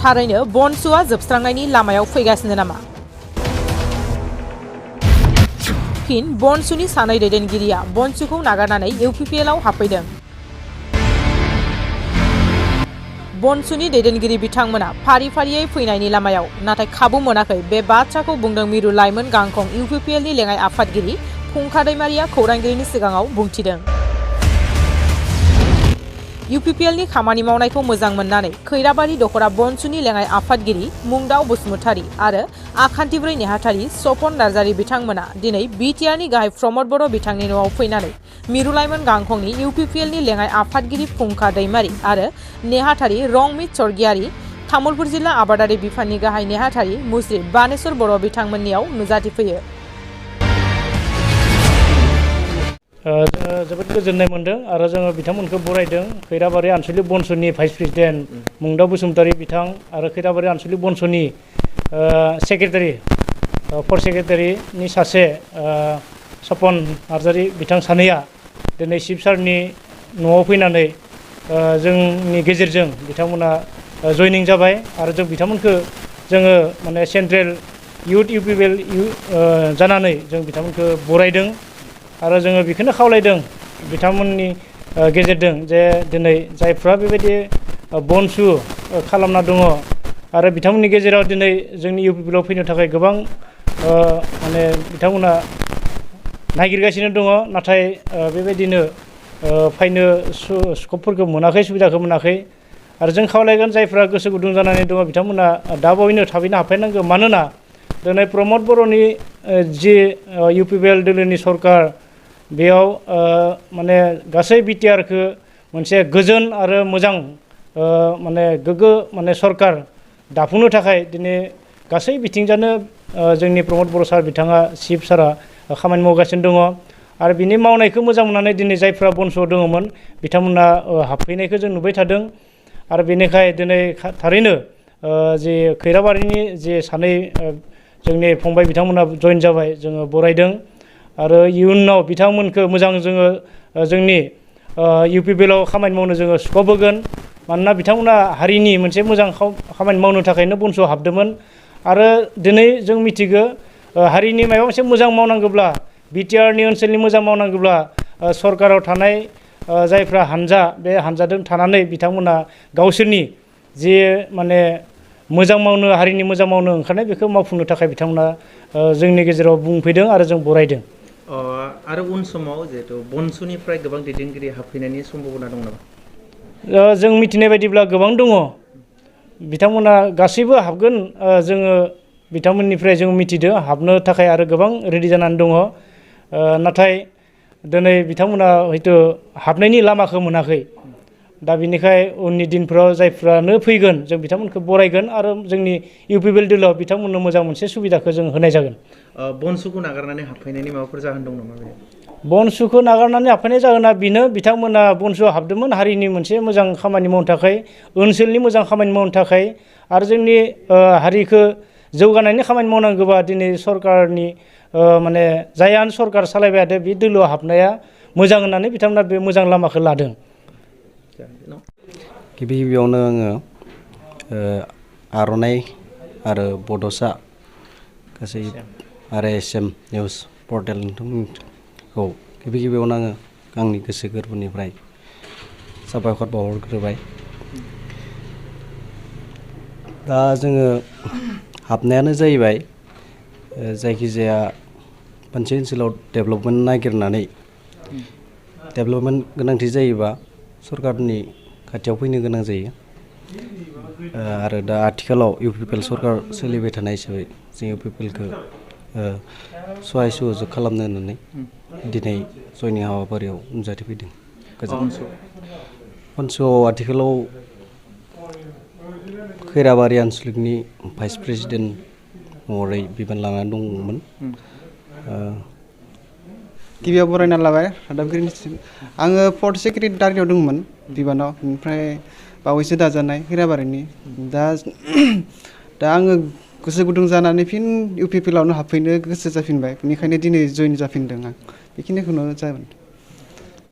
थारैनो बनसुआ जोबस्रांनायनि लामायाव फैगासिनो नामा? फिन बनसुनि सानै दैदेनगिरिया बनसुखौ नागारनानै इउपिपिएलआव हाबफैदों। बनसुनि दैदेनगिरि बिथांमोना फारि फारियै फैनायनि लामायाव नाथाय खाबु मोनाखै बे बाथ्राखौ बुंदों मिरु लाइमोन गांखं इउपिपिएलनि लेङाइ आफादगिरि फुंखा दैमारिया खौरांगिरिनि सिगाङाव बुंथिदों। इउपिपिएलनि खामानि मावनायखौ मोजां मोननानै खैराबारि दखरा बनसुनि लेङाइ आफादगिरि मुंदाव बसुमतारी आरो आखान्थिब्रै नेहाथारि सपन नार्जारी बिथांमोना दिनै बिटिआरनि गाहाय प्रमद बर' बिथांनि न'आव फैनानै मिरु लाइमोन गांखंनि इउपिपिएलनि लेङाइ आफादगिरि फुंखा दैमारी आरो नेहाथारि रंमित स्वर्गियारी, तामुलपुर जिल्ला आबादारि बिफाननि गाहाय नेहाथारि मुस्रि बानेश्वर बर' बिथांमोननियाव नुजाथिफैयो। जोबोद गोजोननाय मोनदों आरो जोङो बिथांमोनखौ बरायदों। खैराबारि आनसलिक बनसुनि भाइस प्रेसिडेन्ट मुंदाव बसुमतारी बिथां आरो खैराबारि आनसलिक बनसुनि सेक्रेटारि फर सेक्रेटारिनि सासे सपन नार्जारी बिथां सानैया दिनै चिफ सारनि न'आव फैनानै जोंनि गेजेरजों बिथांमोना जयनिं जाबाय आरो जों बिथांमोनखौ जोङो माने सेन्ट्रेल इउथ इउपिपिएल जानानै जों बिथांमोनखौ बरायदों आरो जोङो बेखौनो खावलायदों बिथांमोननि गेजेरजों जे दिनै जायफ्रा बेबायदि बनसु खालामना दङ आरो बिथांमोननि गेजेराव दिनै जोंनि इउपिपिएलआव फैनो थाखाय गोबां माने बिथांमोना नागिरगासिनो दङ नाथाय बेबायदिनो फैनो स्कपफोरखौ मोनाखै, सुबिदाखौ मोनाखै आरो जों खावलायगोन जायफ्रा गोसो गुदुं जानानै दङ बिथांमोना दा बावैनो थाबैनो हाबफैनांगौ। मानोना दिनै प्रमद बर'नि जि इउपिपिएल दोलोनि सरकार बेयाव माने गासै बिटिआरखौ मोनसे गोजोन आरो मोजां माने गोग्गो माने सरकार दाफुंनो थाखाय दिनै गासै बिथिंजानो जोंनि प्रमद बर' सार बिथाङा चिफ सारा खामानि मावगासिनो दङ आरो बिनि मावनायखौ मोजां मोननानै दिनै जायफ्रा बनसुआव दङमोन बिथांमोना हाबफैनायखौ जों नुबाय थादों आरो बेनिखाय दिनै थारैनो जि खैराबारिनि जे सानै जोंनि फंबाय बिथांमोना जइन जाबाय जोङो बरायदों आरो इयुनाव बिथांमोनखौ मोजां जोङो जोंनि इउपिपिएलआव खामानि मावनो जोङो स्कप होगोन। मानोना बिथांमोना हारिनि मोनसे मोजां खामानि मावनो थाखायनो बनसुआव हाबदोंमोन आरो दिनै जों मिथिगौ हारिनि माबा मोनसे मोजां मावनांगौब्ला बिटिआरनि ओनसोलनि मोजां मावनांगौब्ला सरकाराव थानाय जायफ्रा हानजा बे हानजाजों थानानै बिथांमोना गावसोरनि जि माने मोजां मावनो हारिनि मोजां मावनो ओंखारनाय बेखौ मावफुंनो थाखाय बिथांमोना जोंनि गेजेराव बुंफैदों आरो जों बरायदों। आरो उन समाव जिहेतु बनसुनिफ्राय गोबां दैदेनगिरि हाबफैनायनि सम्भावना दं नामा? जों मिथिनाय बायदिब्ला गोबां दङ। बिथांमोना गासैबो हाबगोन जोङो बिथांमोननिफ्राय जों मिथिदों हाबनो थाखाय आरो गोबां रेडि जानानै दङ नाथाय दिनै बिथांमोना हयथ' हाबनायनि लामाखौ मोनाखै। दा बिनिखाय उननि दिनफ्राव जायफ्रानो फैगोन जों बिथांमोनखौ बरायगोन आरो जोंनि इउपिपिएल दोलोआव बिथांमोननो मोजां मोनसे सुबिदाखौ जों होनाय जागोन। बनसुखौ नागारनानै हाबफैनायनि माबाफोर जाहोन दं नामा? बनसुखौ नागारनानै हाबफैनाय जाहोना बेनो बिथांमोना बनसुआव हाबदोंमोन हारिनि मोनसे मोजां खामानि मावनो थाखाय, ओनसोलनि मोजां खामानि मावनो थाखाय आरो जोंनि हारिखौ जौगानायनि खामानि मावनांगौबा दिनै सरकारनि माने जायानो सरकार सालायबाय थादों बे दोलोआव हाबनाया मोजां होननानै बिथांमोना बे मोजां लामाखौ लादों। गिबि गिबियावनो आङो आर'नाइ आरो बड'सा गासै आरो एसएम निउस पर्टेल नोंथांमोनखौ गिबि गिबियावनो आङो आंनि गोसो गोरबोनिफ्राय साबायखर बावहरग्रोबाय। दा जोङो हाबनायानो जाहैबाय जायखिजाया मोनसे ओनसोलाव डेभेलपमेन्ट नागिरनानै डेभेलपमेन्ट गोनांथि जायोबा सरकारनि खाथियाव फैनो गोनां जायो आरो दा आथिखालाव इउपिपिएल सरकार सोलिबाय थानाय हिसाबै जों इउपिपिएलखौ सहाय सहयोग खालामनो होननानै दिनै जयनिं हाबाफारियाव नुजाथिफैदों। बनसुआव आथिखालाव खैराबारि आनसलिकनि भाइस प्रेसिडेन्ट महरै बिबान लानानै दंमोन। गिबियाव बरायना लाबाय रादाबगिरिनिसिम। आङो फर्थ सेक्रेटारियाव दंमोन बिबानाव, ओमफ्राय बावैसो दाजानाय खैराबारिनि। दा आङो गोसो गुदुं जानानै फिन इउपिपिएलआवनो हाबफैनो गोसो जाफिनबाय, बेनिखायनो दिनै जइन जाफिनदों आं। बेखिनिखौनो जागोन।